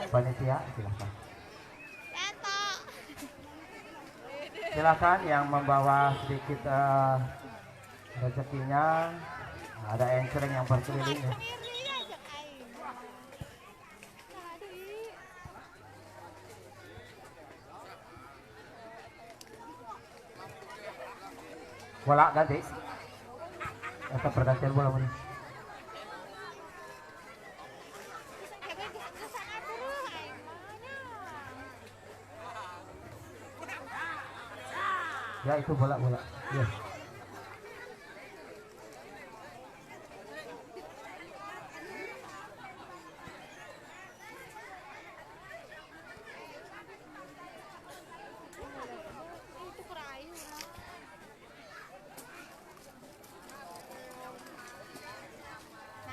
Panitia silakan. Silakan yang membawa sedikit rezekinya. Ada encereng yang berkeliling ya. Bola ganti. Atau pergantian bola ini. Ya itu bola. Ya.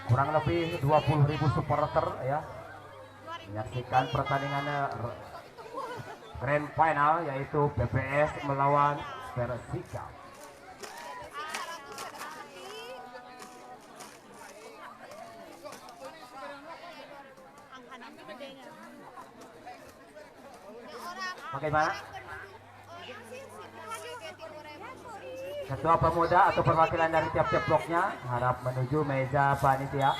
Kurang lebih 20.000 supporter ya menyaksikan pertandingannya grand final yaitu PPS melawan Persika. Bagaimana? Ketua pemuda atau perwakilan dari tiap-tiap bloknya harap menuju meja panitia.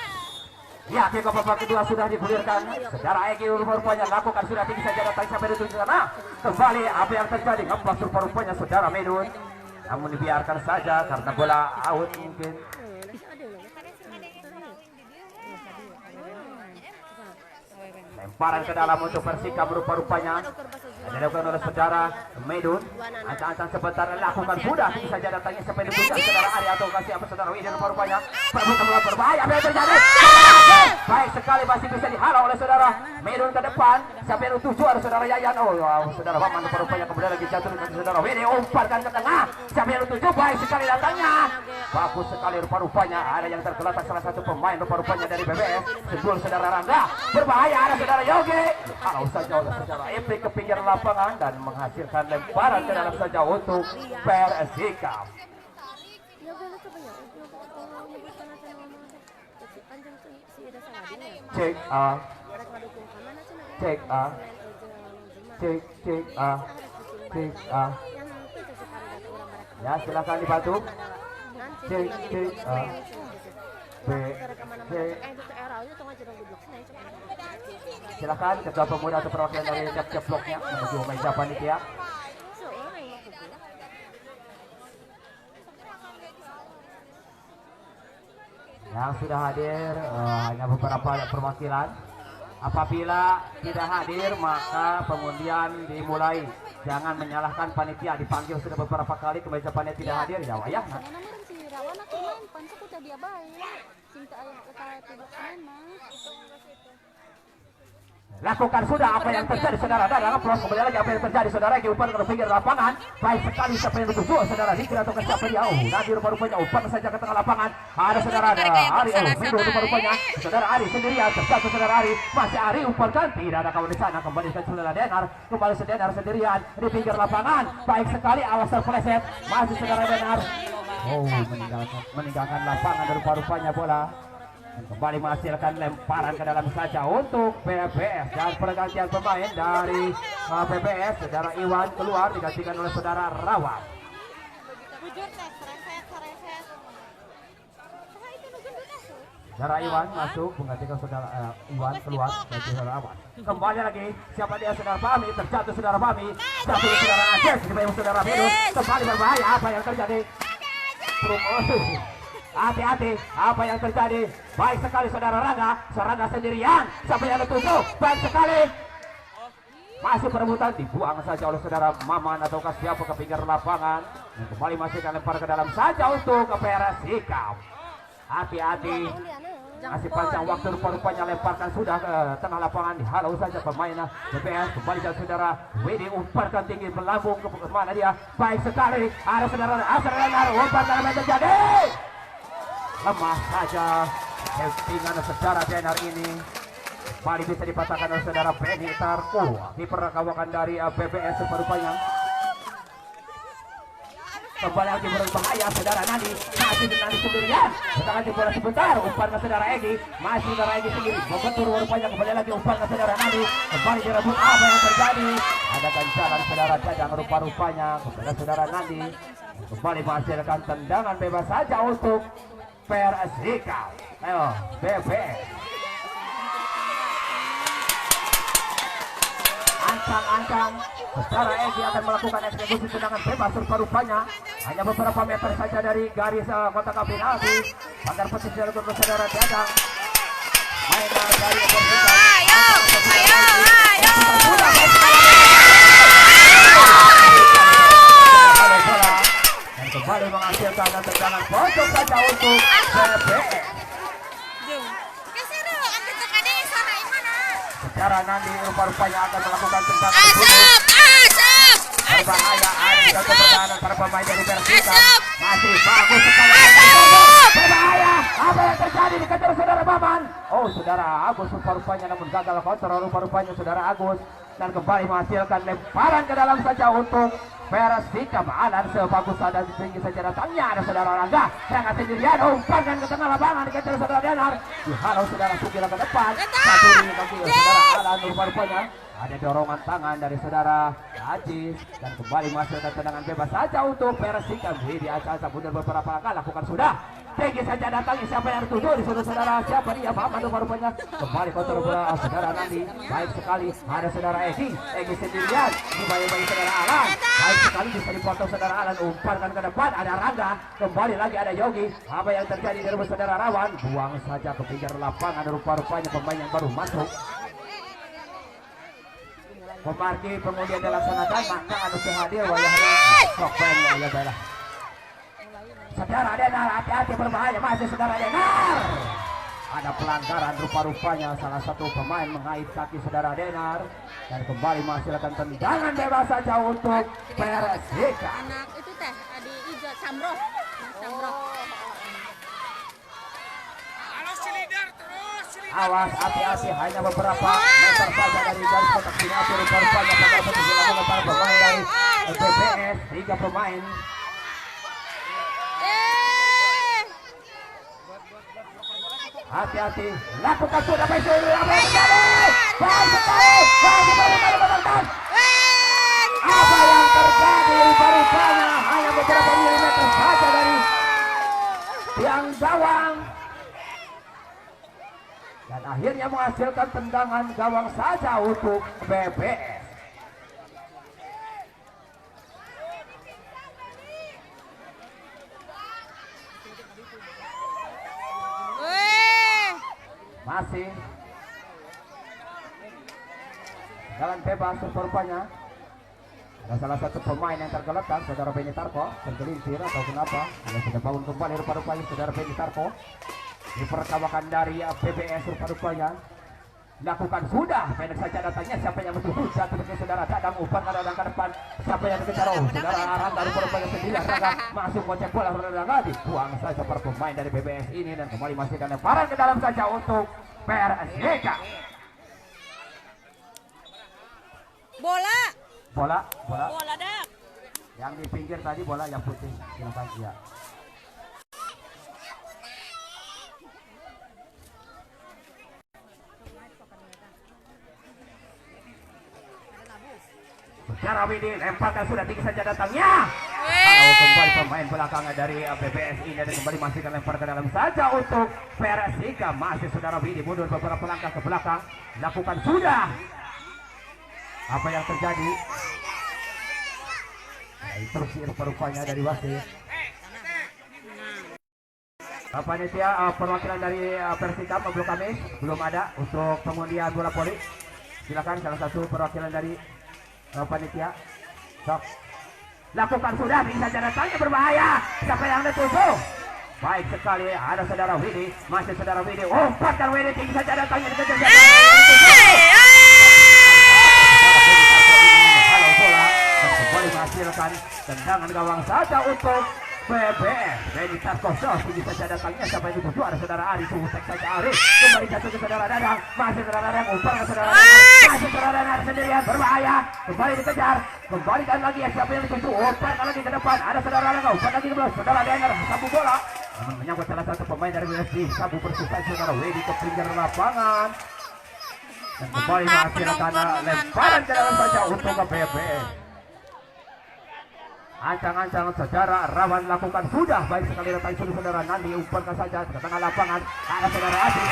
Ya, kick off babak kedua sudah digulirkan. Secara Egi rupanya lakukan sudah tinggi saja datang sampai di sana. Kembali apa yang terjadi? Ngepas rupanya saudara Medun. Namun dibiarkan saja karena bola out mungkin. Lemparan ke dalam untuk Persika rupa-rupanya dilakukan oleh saudara Medun. Ancang-ancang sebentar lakukan sudah tinggi saja datangnya sampai di saudara Ari atau kasih apa saudara Widi rupa-rupanya. Perbuatan melawan berbahaya apa yang terjadi? Baik sekali masih bisa dihalau oleh saudara Medun ke depan. Sampai di 7 ada saudara Yayan. Oh wow, saudara Baman rupa-rupanya kemudian lagi jatuh dengan saudara Widi umparkan ke tengah. Sampai di 7 baik sekali datangnya. Bagus sekali rupa-rupanya ada yang tergeletak salah satu pemain rupa-rupanya dari BBS. Sebelum saudara Rangga berbahaya ada saudara Yogi. Halau saja oleh saudara Epi ke pinggir lapangan dan menghasilkan lemparan ke dalam saja untuk Persika. Cek A, cek A, cek A, cek A. Ya silakan dibantu. Cek A, B, C. Silakan ketua pemuda atau perwakilan dari tiap-tiap bloknya menuju meja panitia. Yang sudah hadir hanya beberapa perwakilan. Apabila tidak hadir maka pengundian dimulai. Jangan menyalahkan panitia, dipanggil sudah beberapa kali ke meja panitia tidak hadir ya wayah. Lakukan sudah apa yang terjadi saudara dan plus kembali lagi apa yang terjadi saudara Egi umpan ke pinggir lapangan. Baik sekali siapa yang dituju saudara Dikir atau siapa dia. Oh nanti rupa-rupanya umpan saja ke tengah lapangan. Ada saudara Ari Mido rupa-rupanya saudara Ari sendirian terjatuh saudara Ari. Masih Ari umpankan tidak ada kawan di sana kembali ke saudara Denar. Kembali Denar sendirian di pinggir lapangan. Baik sekali awas terpeleset masih saudara Denar. Oh meninggalkan lapangan rupa-rupanya bola. Dan kembali menghasilkan lemparan ke dalam saja untuk PPS dan pergantian pemain dari PPS saudara Iwan keluar digantikan oleh saudara Rawan. Saudara Iwan masuk menggantikan saudara Iwan keluar dari saudara Rawan. Kembali lagi siapa dia saudara Fahmi terjatuh saudara Fahmi jatuh saudara Aceh dibayang saudara Minus kembali berbahaya apa yang terjadi? Hati-hati apa yang terjadi. Baik sekali saudara Rangga sendirian sampai yang ketujuh. Baik sekali masih perebutan dibuang saja oleh saudara Maman atau siapa ke pinggir lapangan. Dan kembali masih akan lempar ke dalam saja untuk ke Persika. Hati-hati masih panjang waktu rupa-rupanya lemparkan sudah ke tengah lapangan dihalau saja pemain BPS. Kembali dari saudara Widi umparkan tinggi melambung ke mana dia. Baik sekali ada saudara Asar Lenar umparkan apa yang terjadi. Lemah saja settingan saudara Denar ini. Kembali bisa dipatahkan oleh saudara Benny Tarko di perkawakan dari BPS rupanya. kembali lagi berbahaya saudara Nandi, masih Nandi sendirian, sekarang lagi bola sebentar, umpan ke saudara Egi, masih saudara Egi sendiri, membentur rupanya kembali lagi umpan ke saudara Nandi, kembali direbut apa yang terjadi, ada ganjalan saudara Dadang rupa-rupanya kepada saudara Nandi, kembali menghasilkan tendangan bebas saja untuk Persika. Ayo, BB. Ancang-ancang, secara Egi akan melakukan eksekusi tendangan bebas rupa-rupanya. Hanya beberapa meter saja dari garis kotak penalti. Pagar petis dari saudara Dadang. Mainan dari Persika. Ayo. Dan kembali menghasilkan tendangan pojok saja untuk BBS. Secara Nandi rupa-rupanya akan melakukan tendangan berbahaya. Ada pertahanan para pemain dari Persika. Masih bagus sekali. Berbahaya. Apa yang terjadi dikejar saudara Maman? Oh, saudara Agus rupa-rupanya namun gagal kontrol rupa-rupanya saudara Agus. Dan kembali menghasilkan lemparan ke dalam saja untuk Persika. Maalan sebagus dan tinggi saja datangnya. Ada saudara Rangga sangat sendirian, umpankan ke tengah lapangan dikejar saudara Denar. Dihalau saudara Sugila ke depan. Satu di kaki saudara Alan rupa-rupanya. Ada dorongan tangan dari saudara Ajis dan kembali menghasilkan tendangan bebas saja untuk Persika. Di acara mundur beberapa langkah lakukan sudah. Tinggi saja datangnya siapa yang dituju di saudara siapa dia Maman rupa-rupanya. Kembali kontrol bola saudara Nandi. Baik sekali ada saudara Egi sendirian. Kembali bagi saudara Alan. Baik sekali bisa dipotong saudara Alan, umpankan ke depan ada Rangga. Kembali lagi ada Yogi. Apa yang terjadi dari saudara Rawan? Buang saja ke pinggir lapangan rupa-rupanya pemain yang baru masuk. Pemarki kemudian dilaksanakan maka harus hadir wayahnya Sokpen ya baiklah. Saudara Denar hati-hati berbahaya masih saudara Denar. Ada pelanggaran rupa-rupanya salah satu pemain mengait kaki saudara Denar dan kembali menghasilkan tendangan bebas saja untuk Persika. Anak itu teh Adi Ijo Samroh. Awas hati-hati hanya beberapa meter saja dari garis kotak penalti rupa-rupanya pada petis dilakukan para pemain dari BBS 3 pemain. Hati-hati lakukan sudah apa yang terjadi? Baik sekali apa yang terjadi rupa-rupanya hanya beberapa milimeter saja dari tiang gawang. Dan akhirnya menghasilkan tendangan gawang saja untuk BBS. Masih jalan bebas rupanya. Ada salah satu pemain yang tergeletak, saudara Benny Tarko, tergelincir atau kenapa? Dia sudah bangun kembali rupa-rupanya saudara Benny Tarko. Diperkawakan dari BBS rupa-rupanya. Lakukan sudah, pendek saja datangnya siapa yang betul jatuh bagi saudara Dadang umpan ke depan. Siapa yang dikejar? Saudara Rangga rupa-rupanya sendiri. Rangga masuk kocek bola Rangga dibuang saja per pemain dari BBS ini dan kembali masihkan lemparan ke dalam saja untuk Persika. Bola Dak. yang di pinggir tadi bola yang putih silakan ya. Secara Widi lemparkan sudah tinggi saja datangnya. Kalau kembali pemain belakangan dari BBS ini dan kembali masihkan lempar ke dalam saja untuk Persika. Masih saudara Widi mundur beberapa langkah ke belakang. Lakukan sudah. Apa yang terjadi? Instruksi rupanya dari wasit. Panitia perwakilan dari Persika Blok Kamis belum ada untuk pengundian bola voli. Silakan salah satu perwakilan dari panitia. Sok. Lakukan sudah bisa datangnya berbahaya. Siapa yang dituju? Baik sekali ada saudara Widi, masih saudara Widi. Umpankan Widi tinggi saja datangnya dikejar. Halo bola kembali menghasilkan tendangan gawang saja untuk PBS Benny Tarkoso tinggi saja datangnya sampai di tujuh ada saudara Ari Sutek saja Ari kembali jatuh ke saudara Dadang masih saudara Dadang umpan ke saudara Dadang masih saudara Dadang sendirian berbahaya kembali dikejar kembalikan lagi ya siapa yang dituju umpan lagi ke depan ada saudara Dadang umpan lagi ke belakang saudara Dadang sapu bola namun menyangkut salah satu pemain dari BSD sapu bersusah saudara Wedi ke pinggir lapangan dan kembali menghasilkan lemparan ke dalam saja untuk ke PBS. Ancang-ancang saudara Rawan lakukan sudah baik sekali datang sudah saudara Nandi umpankan saja ke tengah lapangan ada saudara Adi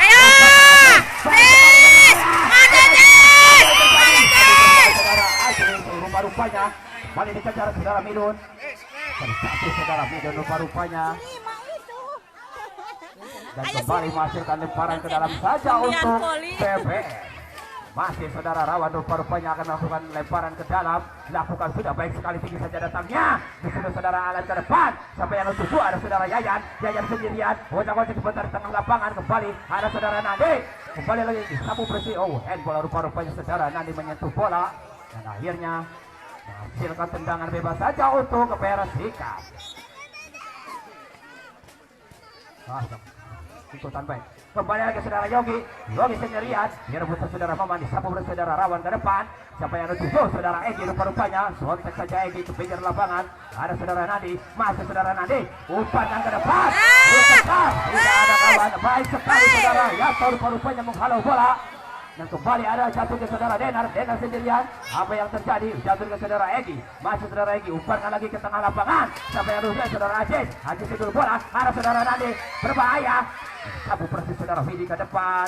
saudara Adi rupa-rupanya kembali dikejar saudara Midun terjatuh saudara Midun rupa-rupanya dan kembali menghasilkan lemparan ke dalam saja untuk PBS. Masih saudara Rawan rupa-rupanya akan melakukan lemparan ke dalam dilakukan sudah baik sekali tinggi saja datangnya di sudah saudara Alan ke depan sampai yang tujuh ada saudara Yayan sendirian bocah-bocah sebentar di tengah lapangan kembali ada saudara Nandi kembali lagi sapu bersih handball rupa-rupanya saudara Nandi menyentuh bola dan akhirnya menghasilkan tendangan bebas saja untuk ke Persika. Ikutan baik kembali lagi saudara Yogi sendirian direbut saudara Maman disapu oleh saudara Rawan ke depan siapa yang tujuh saudara Egi rupa-rupanya sontek saja Egi ke pinggir lapangan ada saudara Nandi masih saudara Nandi umpan ke depan tidak ada kawan baik sekali saudara Yato rupa-rupanya menghalau bola dan kembali ada jatuh ke saudara Denar sendirian apa yang terjadi jatuh ke saudara Egi masih saudara Egi umpankan lagi ke tengah lapangan sampai yang rusak saudara Ajis itu bola ada saudara Nandi berbahaya sabu persis saudara Widi ke depan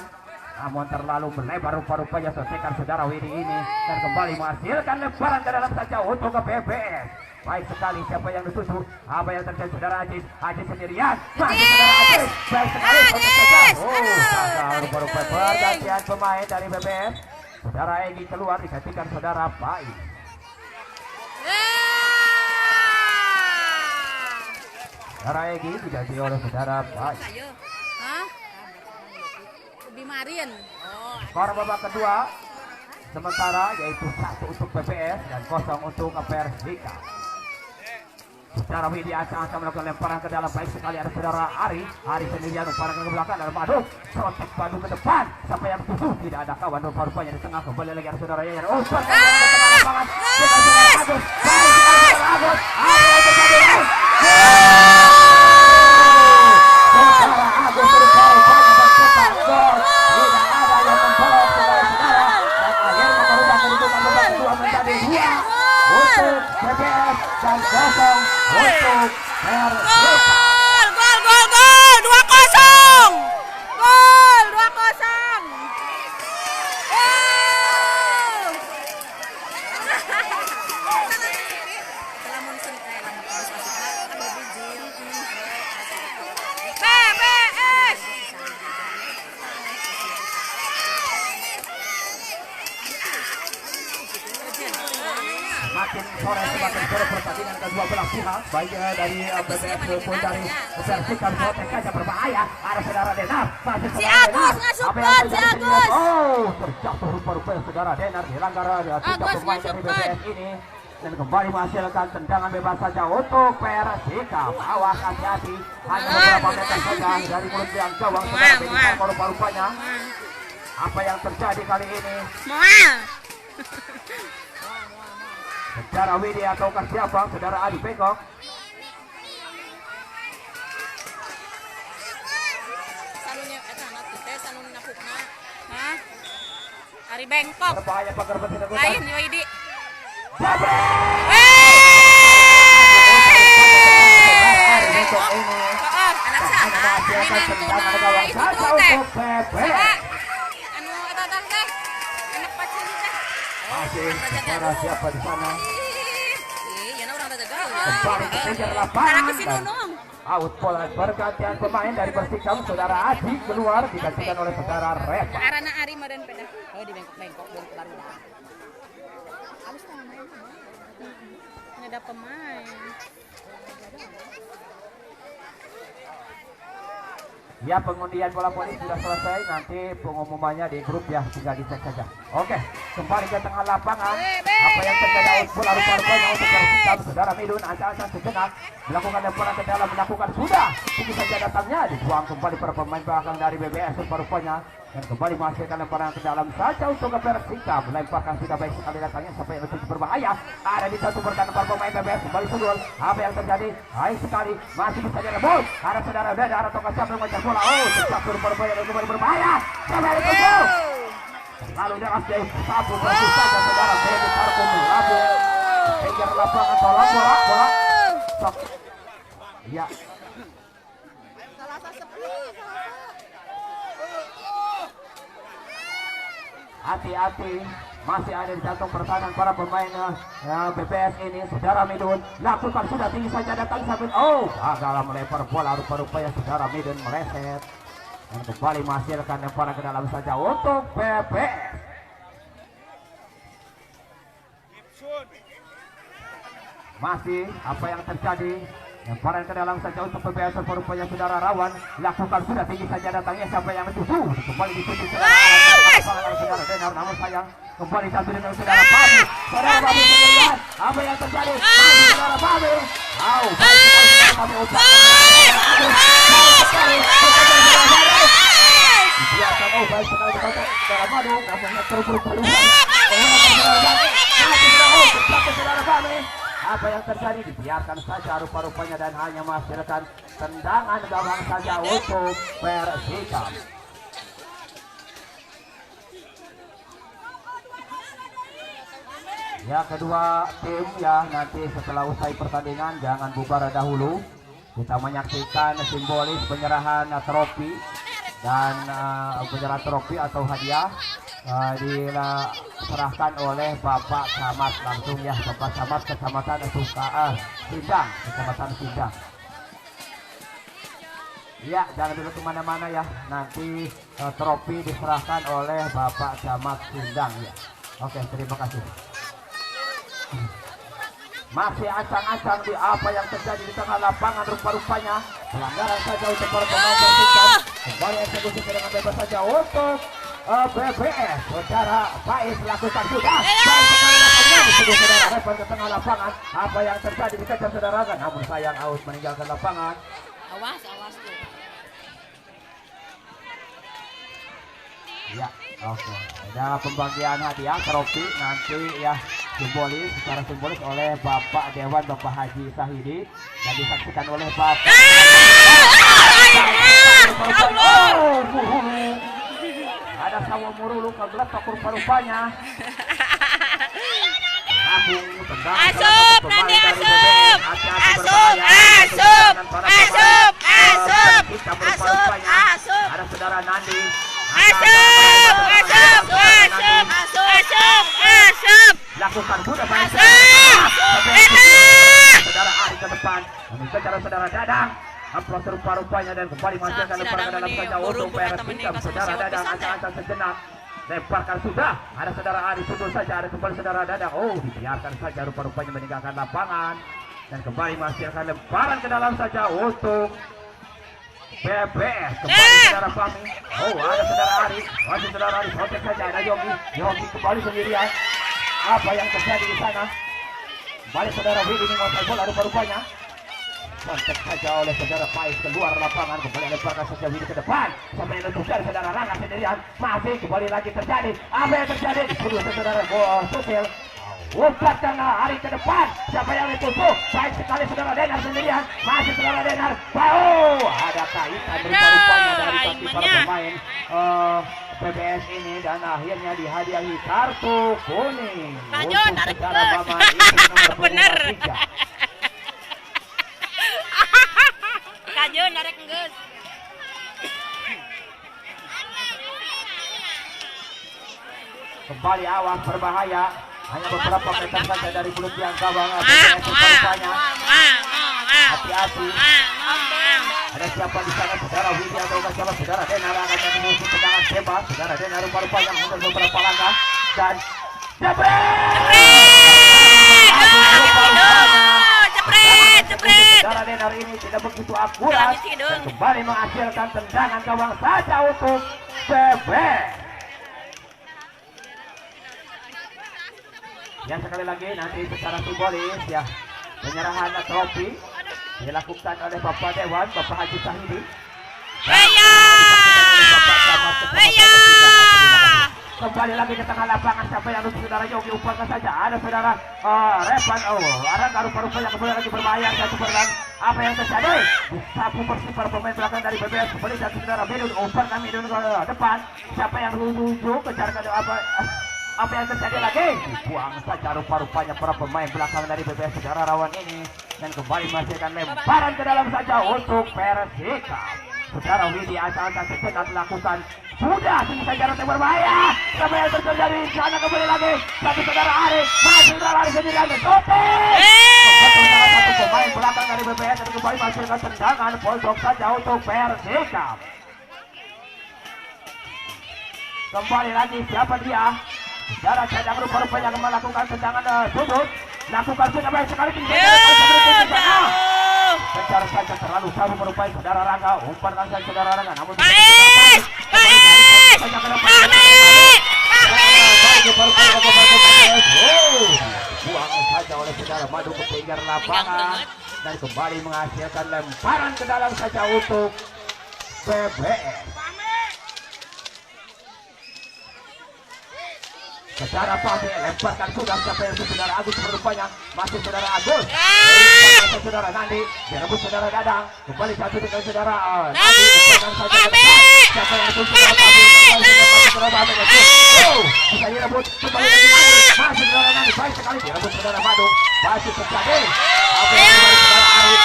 namun terlalu melebar rupa-rupanya selesaikan saudara Widi ini dan kembali menghasilkan lemparan ke dalam saja untuk ke PBS. Baik sekali siapa yang dituju apa yang terjadi saudara Ajis sendirian masih saudara Ajis baik sekali gagal rupa-rupanya pergantian pemain dari PBS saudara Egi keluar digantikan saudara Pai saudara Egi diganti oleh saudara Pai Marin. Skor babak kedua sementara yaitu 1 untuk PPS dan 0 untuk Persika. Secara Widi akan melakukan lemparan ke dalam baik sekali ada saudara Ari sendirian lemparan ke belakang dalam Badu sontek Badu ke depan sampai yang tujuh tidak ada kawan rupa-rupanya di tengah kembali lagi ada saudara Yayan umpan ke tengah lapangan dengan saudara Agus baik sekali saudara Agus yang terjadi saudara Agus rupa-rupanya bercetak gol tidak ada yang membolok saudara-saudara dan akhirnya merubah kedudukan babak kedua menjadi 2 untuk PPS dan 0 untuk Persika. Gol 2-0. Gol 2-0. PPS. Semakin sore pertandingan kedua belah pihak baik dari PPS maupun dari Persika sontek saja berbahaya ada saudara Denar masih Si saudara Agus Denar ngasupkan, apa yang si terjadi Agus. terjatuh rupa-rupanya saudara Denar dilanggar tiga Agus pemain dari ngasupkan. PPS ini dan kembali menghasilkan tendangan bebas saja untuk Persika. Awas hati-hati hanya beberapa meter saja dari mulut yang gawang saudara Denar rupa-rupanya apa yang terjadi kali ini saudara Widi ataukah siapa saudara Adi Bengkok Ari Bengkok. berbahaya pagar bersih Lain yo Idi. Siapa di sana? Iya, orang terjaga. Kembali ke pinggir lapangan dan out bola bergantian pemain dari Persika saudara Adi keluar digantikan oleh saudara Reva. Arana Ari meureun peda. Oh di bengkok baru dah. Habis tah main. Ada pemain. Ya, pengundian bola voli sudah selesai. Nanti pengumumannya di grup ya, tinggal dicek saja. Oke, kembali ke tengah lapangan. Apa yang terjadi bola rupa-rupanya untuk Persita saudara Midun ancang-ancang sejenak melakukan lemparan ke dalam, melakukan sudah tinggi saja datangnya, dibuang kembali para pemain belakang dari BBS rupa-rupanya dan kembali menghasilkan lemparan ke dalam saja untuk ke Persita, melemparkan sudah baik sekali datangnya sampai yang cukup berbahaya. Ada di satu berkan para pemain BBS kembali sudul. Apa yang terjadi? Baik sekali, masih bisa direbut. Ada saudara Dedar atau siapa yang mengejar bola. Oh, satu berbahaya dan kembali berbahaya. Kembali ke gol. Lalu dia masih satu berarti saja saudara Dedar Tarko Labu. Pinggir lapangan tolong bola. Sok. Ya. Hati-hati, masih ada di jantung pertahanan para pemain BPS ini. Saudara Midun lakukan sudah tinggi saja datang sampai gagal melempar bola rupa-rupanya saudara Midun meleset dan kembali menghasilkan lemparan ke dalam saja untuk BPS. Masih apa yang terjadi? Lemparan ke dalam saja untuk PBS rupanya saudara Rawan lakukan sudah tinggi saja datangnya sampai yang tujuh kembali dituju saudara Denar, namun sayang kembali diambil dengan saudara Babi. Saudara Babi melihat apa yang terjadi. Saudara Babi Babi baik sekali saudara Madu, namun terburu-buru saudara Babi. Apa yang terjadi dibiarkan saja rupa-rupanya dan hanya menghasilkan tendangan gawang saja untuk Persita. Ya, kedua tim ya nanti setelah usai pertandingan jangan bubar dahulu. Kita menyaksikan simbolis penyerahan trofi dan penyerahan trofi atau hadiah diserahkan oleh Bapak Camat langsung ya, Bapak Camat Kecamatan Sindang, Kecamatan Sindang. Ya, jangan dulu kemana-mana ya, nanti trofi diserahkan oleh Bapak Camat Sindang ya. Oke, terima kasih. Masih ancang-ancang di apa yang terjadi di tengah lapangan rupa-rupanya pelanggaran saja untuk para pemain Persita. Kembali eksekusi dengan bebas saja untuk BBS. Saudara Faiz lakukan sudah baik sekali lapangan disuduh saudara Revan ke tengah lapangan. Apa yang terjadi dikejar saudara kan, namun sayang out meninggalkan lapangan. Awas tuh. Ya, oke. Ada pembagian hadiah trofi nanti ya secara simbolis oleh Bapak Dewan Bapak Haji Sahidi dan disaksikan oleh Bapak. Ada sawo murulu kegelas rupa-rupanya. Asup, nanti asup. Ada saudara Nandi. Asup. Lakukan sudah baik. Saudara Ari ke depan. Meminta cara saudara Dadang. Amplos rupa-rupanya dan kembali masukkan lemparan ke dalam saja untuk Persita. Saudara Dadang ancang-ancang sejenak. Lemparkan sudah. Ada saudara Ari sudut saja. Ada kembali saudara Dadang. Dibiarkan saja rupa-rupanya meninggalkan lapangan dan kembali menghasilkan lemparan ke dalam saja untuk BBS. Kembali saudara Fahmi. Ada saudara Ari. Masih saudara Ari. Protek saja. Ada Yogi kembali sendirian. Apa yang terjadi di sana? Kembali saudara Widi ini menguasai bola rupa-rupanya. Kontak saja oleh saudara Faiz keluar lapangan. Kembali lemparkan saja Widi ke depan. Sampai menunjuk dari saudara Rangga sendirian. Masih kembali lagi terjadi. Apa yang terjadi? Disuruh saudara Susil. Umpatkan Ari ke depan. Siapa yang ditusuk? Baik sekali saudara Denar sendirian. Masih saudara Denar. Ada kaitan rupa-rupanya dari kaki para pemain PBS ini dan akhirnya dihadiahi kartu kuning. Kajo narik bener. Kajo narik geus. Kembali awas berbahaya. Hanya beberapa meter saja dari belut yang gawang PBS rupanya. Hati-hati. Ada siapa di sana? Saudara Widi atau siapa? Saudara Denar akan menuju tendangan bebas. Saudara Denar rupa-rupanya mundur beberapa langkah dan jebret. Jepret. Saudara Denar ini tidak begitu akurat dan kembali menghasilkan tendangan gawang saja untuk PB. Yang sekali lagi nanti secara simbolis ya penyerahan trofi dilakukan oleh Bapak Dewan, Bapak Haji Sahidi. Kembali lagi ke tengah lapangan, siapa yang harus saudara Yogi umpankan saja. Ada saudara Revan, Arang rupa-rupa yang kemudian lagi berbahaya. Satu perang, apa yang terjadi? Disapu bersih para pemain belakang dari BBS. Kembali satu saudara Midun, umpankan Midun ke depan. Siapa yang menuju kejar ke apa yang terjadi lagi? Dibuang saja rupa-rupanya para pemain belakang dari BBS saudara Rawan ini. Dan kembali menghasilkan lemparan ke dalam saja untuk Persika. Saudara Widi asal-asal sejenak melakukan sudah selesai jarak yang berbahaya. Apa yang terjadi di sana kembali lagi satu saudara Ari masih lari sendirian dan shooting. Satu pemain belakang dari BPS dan kembali menghasilkan tendangan pojok saja untuk Persika. Kembali lagi siapa dia? Saudara Cadang rupa-rupanya melakukan tendangan sudut. Lakukan sudah baik sekali kejar saja terlalu jauh merupai saudara Rangga, umpankan saja saudara Rangga, namun buang saja oleh saudara Madu ke pinggir lapangan dan kembali menghasilkan lemparan ke dalam saja untuk BBS. Secara pasti lemparkan sudah sampai saudara Agus berupaya masih saudara Agus. Saudara Nandi direbut saudara Dadang kembali satu dengan saudara Nandi. Siapa yang itu saudara bisa direbut kembali masih saudara Nandi baik sekali direbut saudara Madu masih terjadi. Apa yang saudara Arif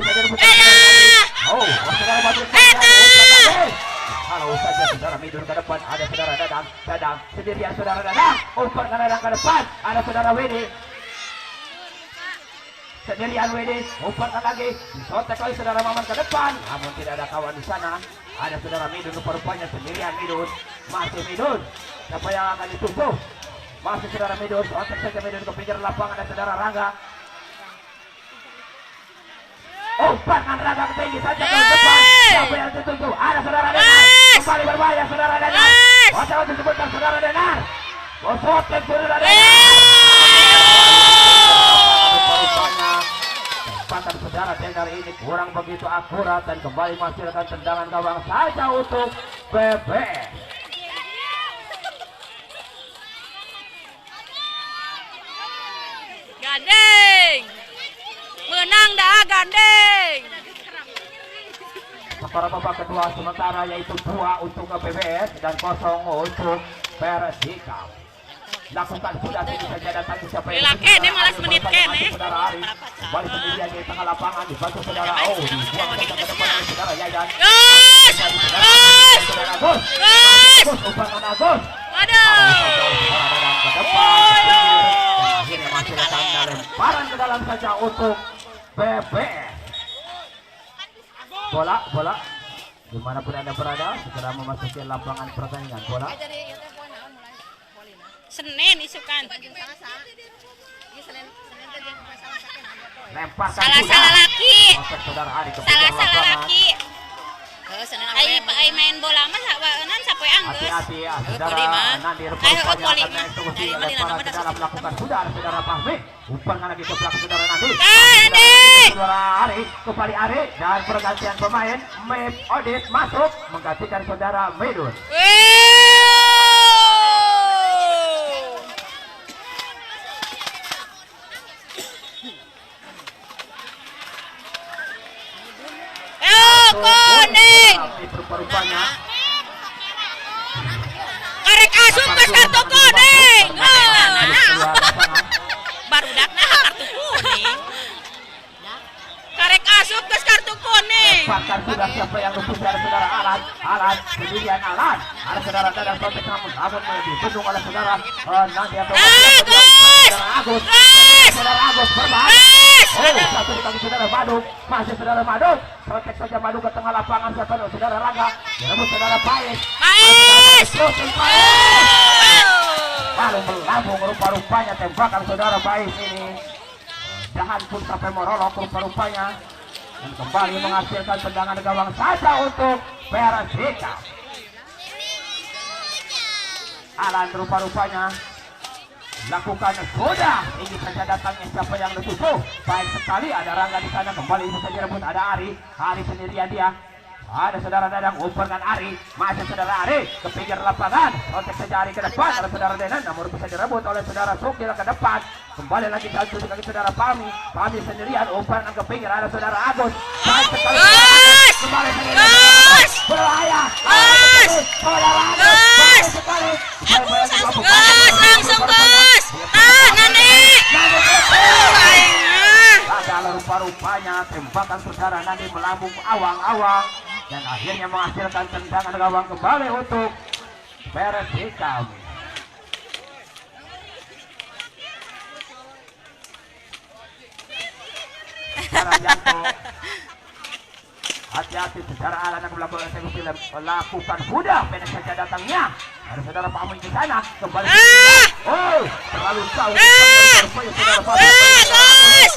bisa direbut saudara Nandi. Saudara Madu kalau saja saudara Midun ke depan, ada saudara Dadang sendirian saudara Dadang, umpan ke Dadang ke depan, ada saudara Widi sendirian Widi, umpan lagi, disotek oleh saudara Maman ke depan, namun tidak ada kawan di sana, ada saudara Midun rupanya sendirian Midun, masih Midun, siapa yang akan dituju? Masih saudara Midun, sotek saja Midun ke pinggir lapangan, ada saudara Rangga. Umpankan Rangga ke tinggi saja ke depan, siapa yang dituju? Ada saudara Denar, kembali berbahaya saudara Denar. Hotel disebutkan saudara Denar. Sotek saudara Denar. Tempatan saudara Denar ini kurang begitu akurat dan kembali menghasilkan tendangan gawang saja untuk BBS. Gandeng. Menang dah Gandeng. Skor babak kedua sementara yaitu 2 untuk BBS dan 0 untuk Persika. Lakukan sudah ini saja datang siapa yang Ken malas menit Ken saudara Ari kembali sendirian di tengah lapangan dibantu saudara dibuang saja ke depan saudara Yayan. Saudara Agus umpankan Agus. Akhirnya masih datang lemparan ke dalam saja untuk BBS. Bola dimanapun anda berada segera memasuki lapangan pertandingan bola. Senin isukan. Lemparkan salah laki. Saudara Ari ke Salah lapangan. laki. Ai main bola mah saeunan sapoe anggeus. Hati-hati ya, saudara Nandi rupanya akan eksekusi lemparan ke dalam melakukan saudara Fahmi. Umpankan lagi ke belakang saudara Nandi. Saudara Ari, kembali Ari dan pergantian pemain Mep Odit masuk menggantikan saudara Medun. Kuning. Rupanya Karek asup ke kartu kuning. Barudak nah kartu kuning. Karek asup ke kartu kuning. Bahkan sudah siapa yang luput dari saudara Alan sendirian Alan. Ada saudara Dadang Sotek namun dibendung oleh saudara Nandi atau Agus. Saudara Agus berbahaya. Satu di kaki saudara Madu, masih saudara Madu. Sotek saja Madu ke tengah lapangan saudara Rangga. Direbut saudara Pais. Lalu melambung rupa-rupanya tembakan saudara Pais ini. Dahan pun sampai merolok rupa-rupanya. Dan kembali menghasilkan tendangan gawang saja untuk Persika. Alan rupa-rupanya lakukan sudah, ini saja datangnya siapa yang dituju. Baik sekali, ada Rangga di sana, kembali bisa direbut, ada Ari sendirian dia. Ada saudara Dadang umpan Ari, masih saudara Ari ke pinggir lapangan, kontak saja Ari ke depan, ada saudara Denan, namun bisa direbut oleh saudara Sukil ke depan. Kembali lagi jatuh lagi saudara Pami sendirian umpan ke pinggir, ada saudara Agus. Baik sekali, kembali sendirian, berbahaya, saudara Agus, baik sekali, langsung Gus. Nani. Ada rupa-rupanya tembakan saudara Nani melambung awang-awang dan akhirnya menghasilkan tendangan gawang kembali untuk Persika. Saudara Janto, hati-hati saudara Alan yang melakukan sudah pendek saja datangnya. Ada saudara Pami di sana, kembali. Oh, terlalu jauh. Saudara Pami.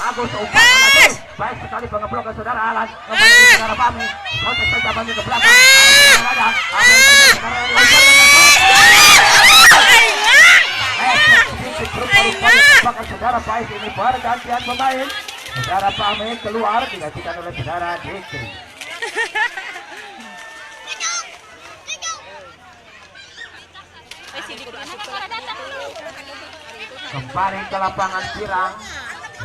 Agus umpan lagi. Baik sekali pengeblok ke saudara Alan. Kembali ke saudara Pami. Kontak saja Pami ke belakang. Bahkan saudara Pais ini pergantian pemain. Saudara Pami keluar digantikan oleh saudara Dikri. Kembali ke lapangan Pirang.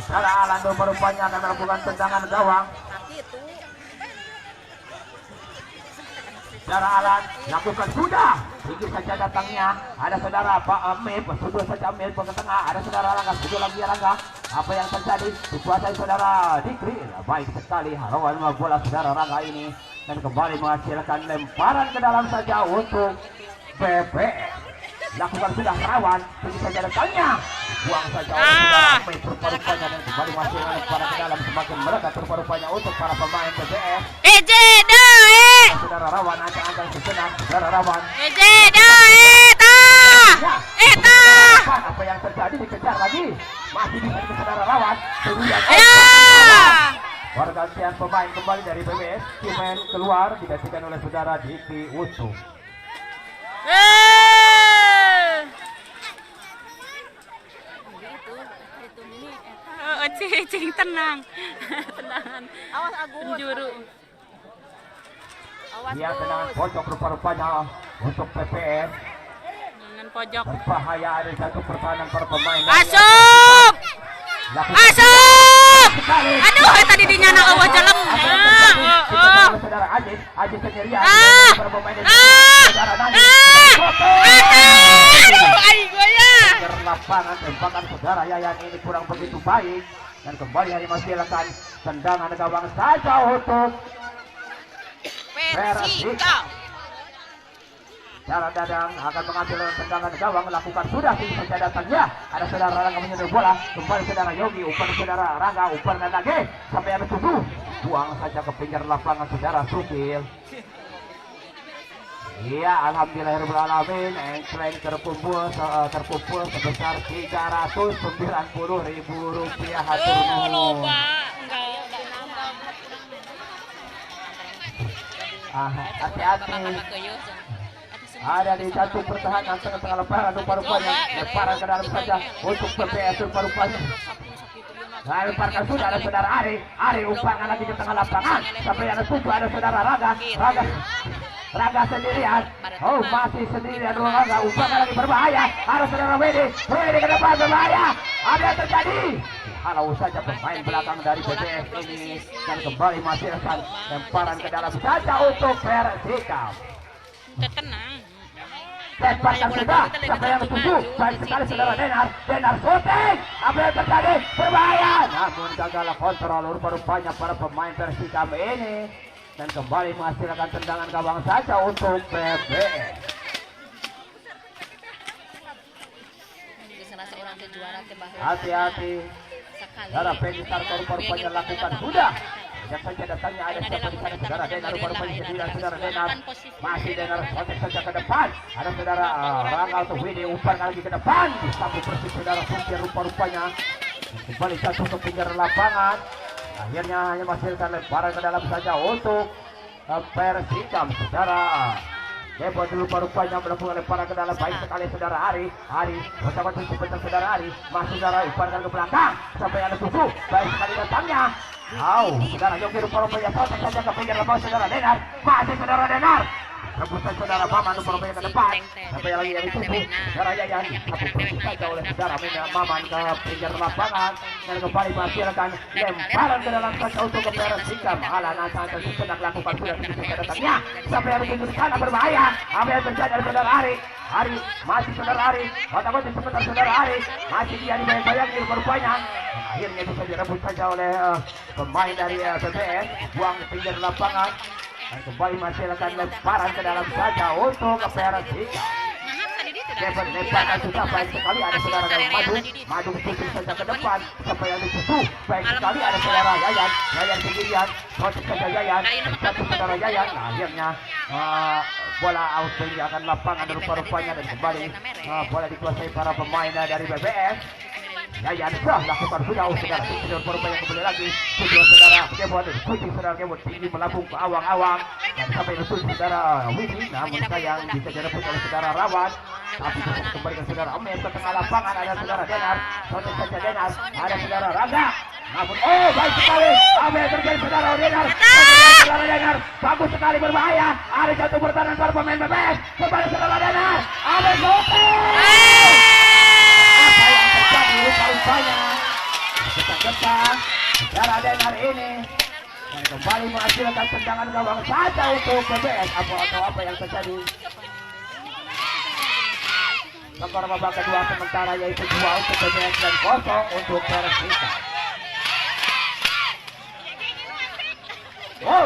Saudara Alan rupanya akan melakukan tendangan gawang. Saudara Alan lakukan sudah. Tinggi saja datangnya. Ada saudara Pak Amir, sudah saja Amir ke tengah. Ada saudara Rangga, sudah lagi Rangga. Apa yang terjadi? Dikuasai saudara Dikri. Baik sekali halangan bola saudara Rangga ini dan kembali menghasilkan lemparan ke dalam saja untuk BPS. Lakukan sudah Rawan, tinggi saja datangnya. Buang saja oleh saudara Amir rupa-rupanya dan kembali menghasilkan lemparan ke dalam semakin melekat rupa-rupanya untuk para pemain BPS. Saudara Rawan ancang-ancang sejenak, saudara Rawan. Apa yang terjadi dikejar lagi? Masih bisa ke saudara Rawan. Pergantian pemain kembali dari BPS. Pemain keluar digantikan oleh saudara Diki Utuh. Cing tenang. Tenangan. Awas Agus. Juru. Dia tendangan pojok rupa-rupanya untuk PPS. Dengan pojok. Berbahaya, ada satu pertahanan para pemain. Asup! Asup! Aduh, tadi dinyana awal jalan. Saudara Aziz sendirian. Aduh, ayo ya. Lapangan tembakan saudara Yayan ini kurang begitu baik dan kembali hanya menghasilkan tendangan gawang saja untuk Persika. Saudara Dadang akan mengambil tendangan gawang, lakukan sudah tinggi saja datangnya. Ada saudara Rangga menyerang bola, kembali saudara Yogi, umpan saudara Rangga, umpan lagi sampai ada 7. Buang saja ke pinggir lapangan saudara Sukil. Iya, alhamdulillahirrahmanirrahim. Engkleng terkumpul sebesar Rp390.000. Hatur nuhun. Hati-hati. Ada di satu pertahanan tengah-tengah lemparan rupa-rupanya. Lemparan ke dalam saja untuk PPS rupa-rupanya. Lemparkan sudah ada saudara Ari umpankan lagi ke tengah lapangan. Sampai ada 7 ada saudara Rangga sendirian. Oh, masih sendirian Rangga. Umpankan lagi berbahaya. Ada saudara Wedi ke depan berbahaya. Apa yang terjadi? Halau saja pemain belakang dari PPS ini dan kembali menghasilkan lemparan ke dalam saja untuk Persika. Tenang. Lemparkan sudah sampai yang 7. Baik sekali saudara Denar shooting. Apa yang terjadi? Berbahaya. Namun gagal kontrol rupa-rupanya para pemain Persika ini dan kembali menghasilkan tendangan gawang saja untuk PPS. Hati-hati. Saudara Penisar rupa-rupanya lakukan sudah. Yang saja datangnya ada siapa di sana saudara Denar rupa-rupanya sendirian saudara Denar. Masih Denar kontak saja ke depan. Ada saudara Rangga atau Widi umpan lagi ke depan. Disambut persis saudara Sukir rupa-rupanya. Kembali jatuh ke pinggir lapangan. Akhirnya hanya menghasilkan lemparan ke dalam saja untuk Persikam, saudara. Debo dulu rupanya melakukan lemparan ke dalam, baik sekali saudara Ari. Bersama sebentar saudara Ari, masih saudara umpankan ke belakang sampai ada susu, baik sekali datangnya. Saudara Yogi rupanya sotek saja ke pinggir lapangan saudara Denar, masih saudara Denar. Rebusan saudara Maman rupanya ke depan, sampai lagi dari susu saudara Yayan, satu persik saja oleh saudara Maman ke pinggir lapangan dan kembali menghasilkan lemparan ke dalam saja untuk ke Persikam. Nasa sedang lakukan sudah bisa datangnya sampai hari ke sana berbahaya. Apa yang terjadi dari saudara Ari masih saudara Ari, otak-otak sebentar saudara Ari, masih dia dibayang-bayang di rupanya. Akhirnya bisa direbut saja oleh pemain dari PPS, buang pinggir lapangan dan kembali menghasilkan lemparan ke dalam saja untuk ke Persikam. Lemparan sudah baik sekali, ada saudara madu berpikir saja ke depan sampai yang disusu, baik sekali ada saudara Yayan sendirian, proses saja Yayan, satu saudara Yayan. Akhirnya bola out meninggalkan lapangan rupa-rupanya dan kembali bola dikuasai para pemain dari BBS. Yayan sudah lakukan sudah saudara, rupa-rupanya kembali lagi tujuh saudara Kebon tinggi melambung ke awang-awang dan sampai tujuh saudara Widi, namun sayang bisa direbut oleh saudara Rawan. Tapi kembali ke saudara Amir ke tengah lapangan, ada saudara Denar, sotek saja Denar, ada saudara Raga. Namun baik sekali apa yang terjadi saudara Denar, bagus sekali berbahaya, ada jatuh bertahan para pemain BBS, kembali saudara Denar, ada sotek. Apa yang terjadi rupa-rupanya ketat-ketat saudara Denar ini dan kembali menghasilkan tendangan gawang saja untuk BBS. Apa yang terjadi? Skor babak kedua sementara yaitu 2 untuk BBS dan 0 untuk Persikam.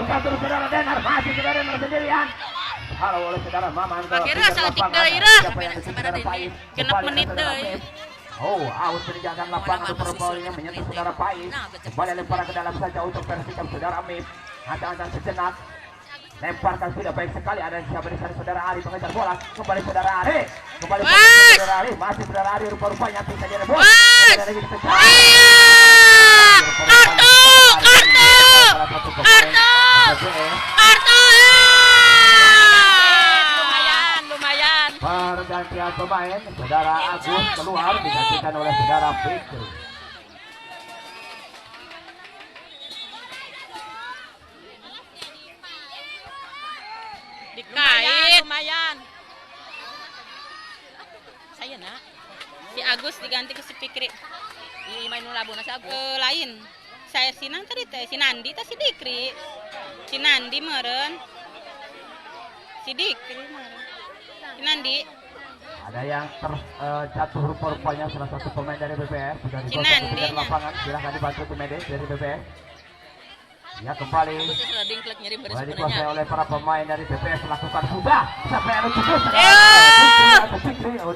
Satu saudara Denar, masih saudara Denar sendirian. Halo oleh saudara Maman ke Kira saltik deui siapa yang saudara Pais. genep menit deui. Out meninggalkan lapangan perbolanya menyentuh saudara Pais. Kembali lemparan ke dalam saja untuk Persikam saudara Amif. Ancang-ancang sejenak. Lemparkan sudah baik sekali, ada siapa di sana saudara Ari mengejar bola, kembali saudara Ari, saudara Ari, masih saudara Ari rupa-rupanya bisa direbut. Lumayan. Pergantian pemain, saudara Agus keluar digantikan oleh saudara Fikri. Dikait. Lumayan. Saya nak. Si Agus diganti ke si Fikri. Di main labu nasi Agus. Lain. Saya Sinang tadi teh, si Nandi teh si Dikri. Si Nandi meureun. Si Dikri meureun. Si Nandi. Ada yang terjatuh rupa-rupanya salah satu pemain dari BBS sudah digosok ke lapangan. Silahkan dibantu tim medis dari BBS. Ya kembali boleh dikuasai oleh para pemain dari BPS melakukan sudah sampai ada cukup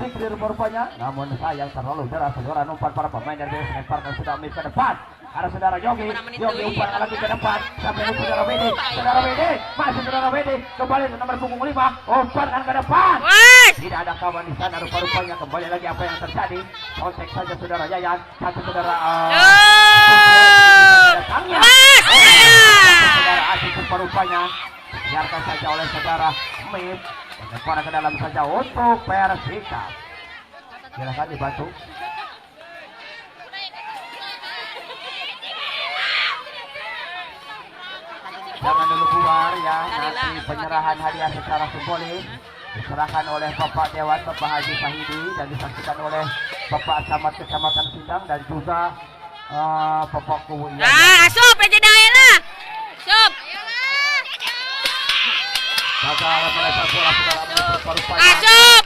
Dikri rupa-rupanya, namun sayang terlalu deras saudara umpan para pemain dari BPS lemparkan sudah Amir ke depan. Ada saudara Yogi umpan lagi ke depan sampai ada saudara Wede, masih saudara Wede kembali ke nomor punggung 5 umpankan ke depan. Tidak ada kawan di sana rupa-rupanya, kembali lagi apa yang terjadi. Kontek saja saudara Yayan, satu saudara saudara Asik rupa-rupanya biarkan saja oleh saudara Mip lemparkan ke dalam saja untuk Persikam. Silahkan dibantu. Jangan dulu keluar ya, nanti penyerahan hadiah secara simbolis diserahkan oleh Bapak Dewan, Bapak Haji Sahidi, dan disaksikan oleh Bapak Camat Kecamatan Sindang dan juga Bapak Kuwu. Asup aja daerah. Sup. Gagal melempar bola saudara rupa-rupanya. Asup.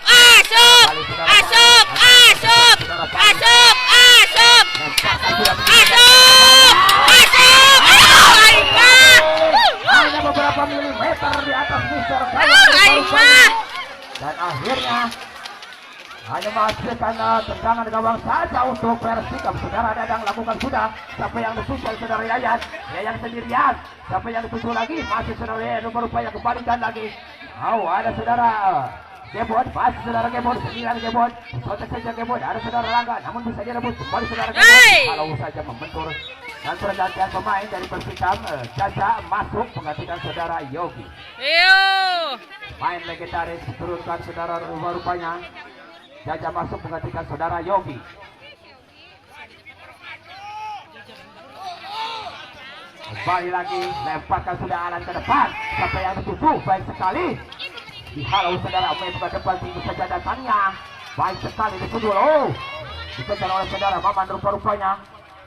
Hanya beberapa milimeter di atas Mister Gawang. Dan akhirnya hanya menghasilkan tendangan gawang saja untuk Persikam. Saudara Dadang lakukan sudah sampai yang disusul saudara Yayan sendirian, sampai yang dituju lagi masih saudara Yayan berupaya kembalikan lagi. Ada saudara Kebon, pas saudara Kebon, 9 Kebon. Kontak saja Kebon, ada saudara Rangga, namun bisa direbut kembali saudara Kebon. Hey! Kalau saja membentur dan pergantian pemain dari Persikam, Caca masuk menggantikan saudara Yogi. Yo. Main legendaris turunkan saudara rupa-rupanya. Caca masuk menggantikan saudara Yogi. Kembali lagi, lemparkan sudah Alan ke depan. Sampai yang dituju, baik sekali. Dihalau saudara, main ke depan tinggi saja datangnya. Baik sekali dituju, dikejar oleh saudara Maman rupa-rupanya.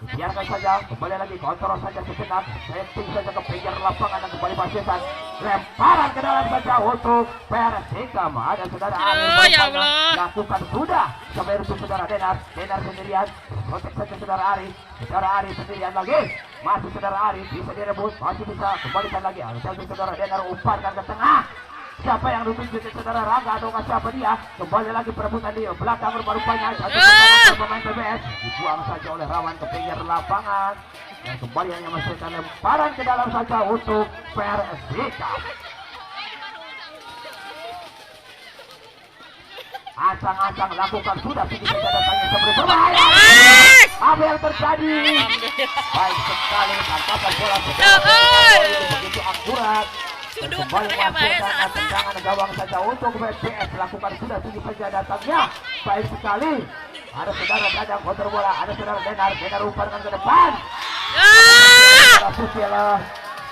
Biarkan saja, kembali lagi kontrol saja sejenak. Setting saja ke pinggir lapangan dan kembali pasirkan. Lemparan ke dalam saja untuk Persikam. Ada saudara Aduh, ya Allah. lakukan sudah. Sampai untuk saudara Denar sendirian. Kontak saja saudara Ari sendirian lagi. Masih saudara Ari bisa direbut, masih bisa kembalikan lagi. Tapi saudara Denar umpankan ke tengah. Siapa yang dituju saudara Rangga atau siapa dia? Kembali lagi perebutan di belakang rupa-rupanya. Satu pemain PBS dibuang saja oleh Rawan ke pinggir lapangan. Dan kembali hanya masukkan lemparan ke dalam saja untuk Persikam. Ancang-ancang lakukan sudah tinggi saja datangnya sebelum berbahaya. Apa yang terjadi? Baik sekali tangkapan bola begitu akurat. Dan kembali masukkan tendangan gawang saja untuk BPS lakukan sudah tinggi saja datangnya. Baik sekali. Ada saudara Dadang kontrol bola, ada saudara Denar umpankan ke depan. Saudara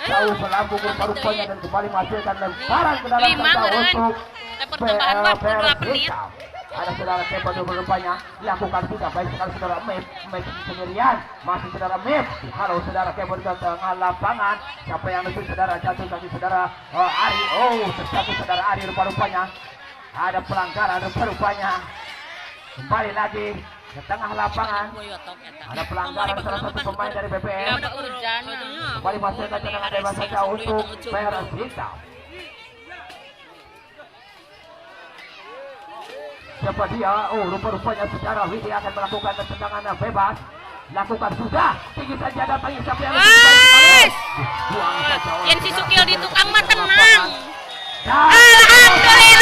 jauh melambung rupa-rupanya dan kembali menghasilkan lemparan ke dalam saja untuk Persikam. Ada saudara Kebon rupa-rupanya lakukan sudah baik sekali saudara Mep sendirian, masih saudara Mep. Halo saudara Kebon ke tengah lapangan. Siapa yang lebih saudara jatuh kaki saudara Ari. Terjatuh saudara Ari rupa-rupanya. Ada pelanggaran rupa-rupanya. Kembali lagi ke tengah lapangan. Ada pelanggaran salah satu pemain dari BPM. Kembali masuk ke tendangan bebas saja untuk Persikam. Siapa dia? Rupa-rupanya saudara Widi akan melakukan tendangan bebas. Lakukan sudah. Tinggi saja datangnya siapa yang lebih baik. Buang saja oleh Yang si Sukil di tukang mah tenang. Dan Alhamdulillah.